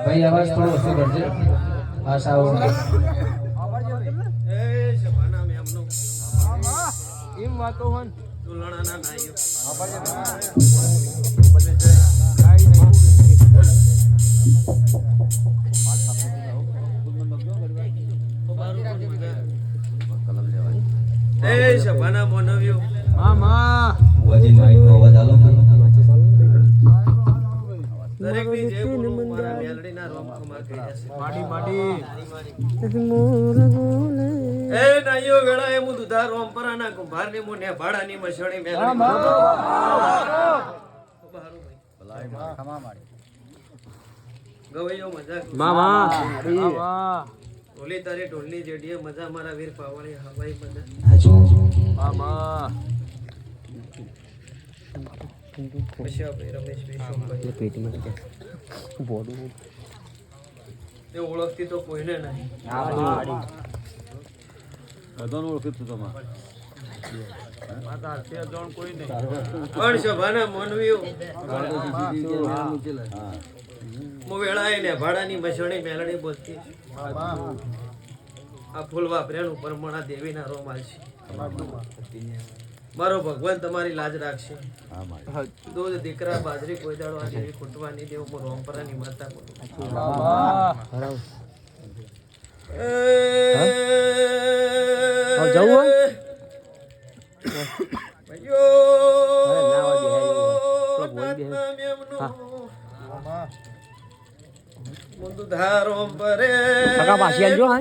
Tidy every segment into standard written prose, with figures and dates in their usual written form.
ભાઈ અવાજ થોડો ઓછો કરજે. હા સાવ એ શબાના મેમનો એમ વાતો હોન તુલણાના નાયો એ શબાના મોનવ્યો મામા વાજી માઈક નો અવાજ આલો દરેક ની જે બોલું મારા મેલડીના રોમ ખમા કહી જશે માડી એ નાયો વેળા એ મુ દુધા રોમ પરાના કુંભાર ની મુને ભાડાની મસણી મેલડી ગવૈયો મજા મામા ઢોલી તારી ઢોલની જેડીએ મજા મારા વીર પાવળી હવાઈ મજા મામા એ ઓળખતી તો કોઈને નહીં પણ સભાના મોનવીઓ હું વેળાએ ને ભાડાની મસણી મેલડી બોલતી આ ફૂલ વાપર્યાનું પરમણા દેવીના રોમાલ છે મારો ભગવાન તમારી લાજ રાખશે દૂધ દીકરા બાજરી કોઈ દાડો આ જેવી ખૂટવાની દેવ હું રોમપરાની માતા બોલું ધારો પરે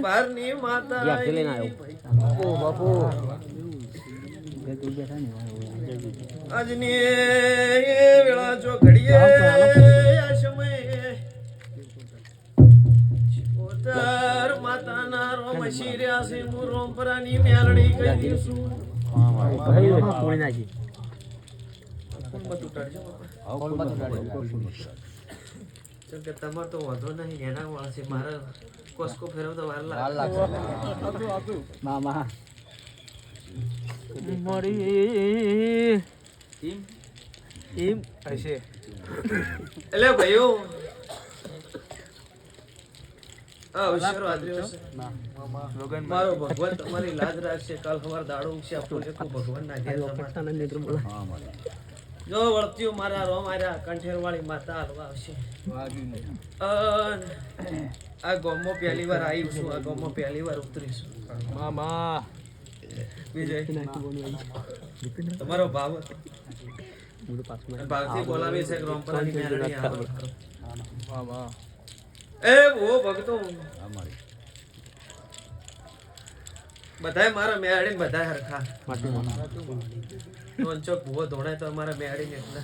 બારની માતા આજની વેળા જો ઘડીએ આ સમયે ઉતાર માતાના રોમ શિર્યા છે હું રોમપરાની મેલડી કહી દઈશું કે તમાર તો વધો નહીં એના વાળશે મારા કોસ્કો ફેરવતો વાર લાગે મામા મરી એમ હશે એટલે ભાઈઓ મારો ભગવાન તમારી લાજ રાખશે કાલ સવાર દાડો ઉગશે ભગવાન ના ઘેર જો વળતીઓ મારા રો માર્યા કંઠેર વાળી માતા હાલવા આવશે આ ગોમો પહેલી વાર આવી છું આ ગોમો પહેલી વાર ઉતરીશું મામા વિજય તમારો ભાવ ભાવથી બોલાવી છે રોમપરાની મેલડી મામા એ ઓ ભગતો બધાય મારા મેલડી બધાય હરખા નોંચોક ભૂવો ધોણાય તો અમારા મેળીને એટલે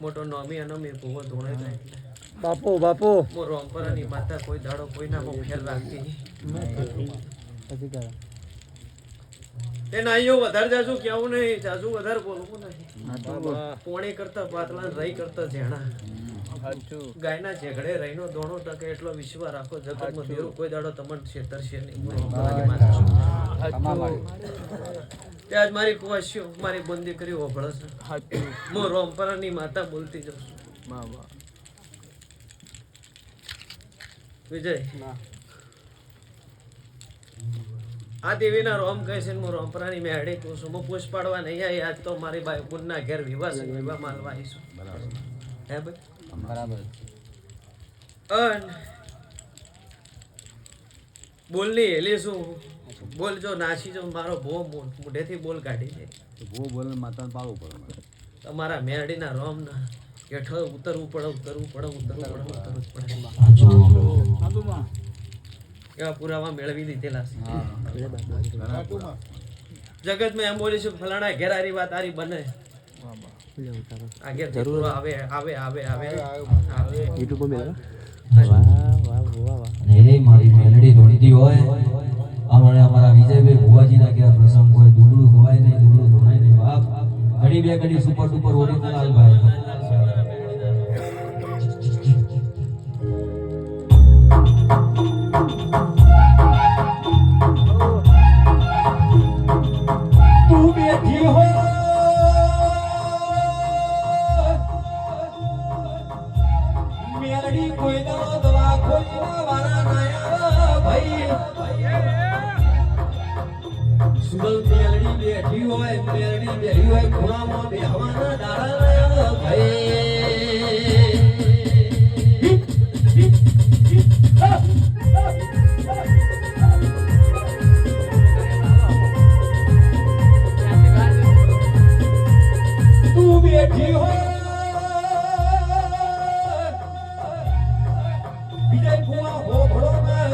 મોટો નોમી અનોમી ભૂવો ધોણાય તો એટલે બાપો મો રોમપરાની માતા કોઈ દાડો કોઈના મો ફેર રાખતી તે નાઈઓ વધારે જાજુ કેવું નહીં જાજુ વધારે બોલવું નહીં પોણી કરતા પાતળા રહી કરતા ઝેણા ગાયના ઝેગડે રહીનો દોણો ટકે એટલો વિશ્વાસ રાખો જગતમાં દેરું કોઈ દાડો તમને છેતરશે નહીં રોમપરાની માતા આજ મારી કુવાસીઓ મારી બંદી કરી ઓભળે છે હું રોમપરાની માતા બોલતી જાઉં છું વિજય આ દેવીના રોમ કહે છે હું રોમપરાની મેળી કહું છું હું પૂછ પાડવા નહીં આવી આજ તો મારી બાઈ પુનના ઘેર વિવાહ છે વિવાહ માનવા આવીશું હે ભાઈ બરાબર બોલની હેલી શું બોલ જો નાસી જો મારો ભો મોઢેથી બોલ કાઢી દે ભો બોલ માતાને પાડવું પડે તમારા મેરડીના રોમ ના હેઠળ ઉતરવું પડે એવા પુરાવા મેળવી લીધેલા છે જગતમાં એમ બોલીશું ફલાણા ઘેરારી વાત આરી બને આ ઘેર જરૂર આવે મારી મેલડી દોડતી હોય અમારે અમારા વિજયભાઈ ભુવાજીના ઘેર પ્રસંગ હોય દુબળું ધોવાય નહીં દુબળું ધોવાય નહીં બાપ ઘડી બે ઘડી સુપર ડુપર ઓરિજિનલ ભાઈ તું બેઠી હોય મેલડી કોઈનો દવા ખોલીના વાળા નાયા ભાઈ સુરત મેલડી બેઠી હોય ખૂણામાં બેહવાના દાડા નાયા ભાઈ તું બેઠી હોય વિજય કુવા હોભળો માં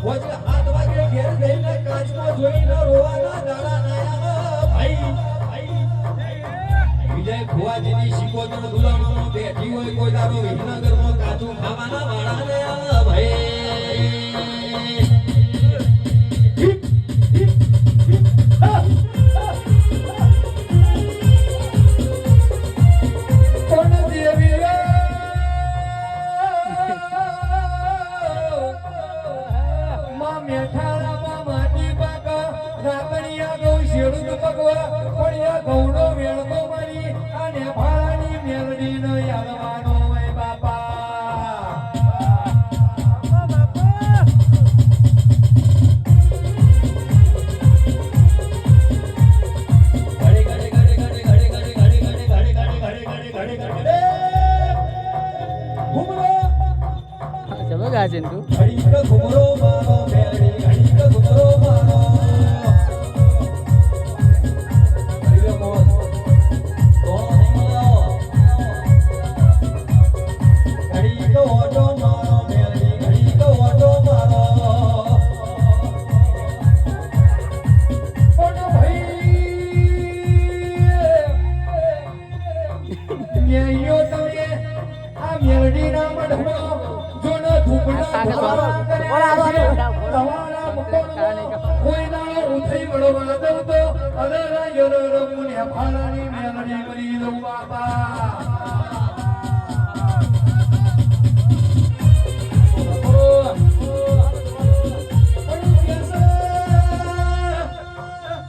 વજે 7 વાગે ઘેર જઈને કાચમાં જોઈને રોવાના દાડા નાયા ભાઈ વિજય કુવાજીની શિકોતર ગુલામમાં બેઠી હોય કોઈ દાડો વિજયનગરમાં કાચું ખાવાના વાળા નાયા ભાઈ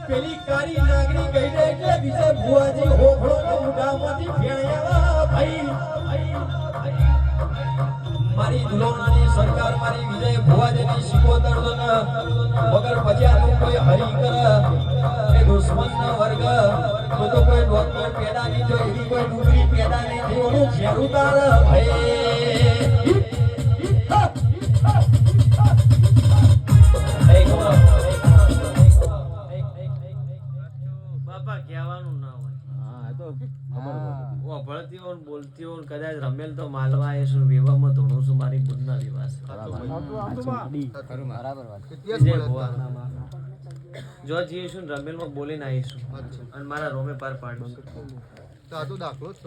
પેલી કાળી નાગરી કહી દે કે વિજય ભુવાજી હોભળો તો મુઢામાંથી ફેણ્યા ભાઈ મારી ધુલોણાની સરકાર મારી વિજય ભુવાજીની શિકોતર તો મગર ભજ્યાનું કોઈ હરી કર એ દુશ્મનનો વર્ગ તો કોઈ ડોક્ટર પેદા નહીં જો એવી કોઈ ડુંગળી પેદા નહીં થઈ ઓનું ઝેરું તાર ભાઈ બાપા કહેવાનું ના હોય ભળતી હોય બોલતી હોય કદાચ રમેલ તો માલવા એ શું વિવાહમાં ધોણું છું મારી બુદ્ધના વિવાસ જો જઈશું ને રમેલમાં બોલીને આવીશું અને મારા રોમે પાર પાડીશું દાખલો જ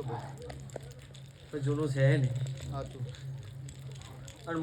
તો જૂનું છે ને અને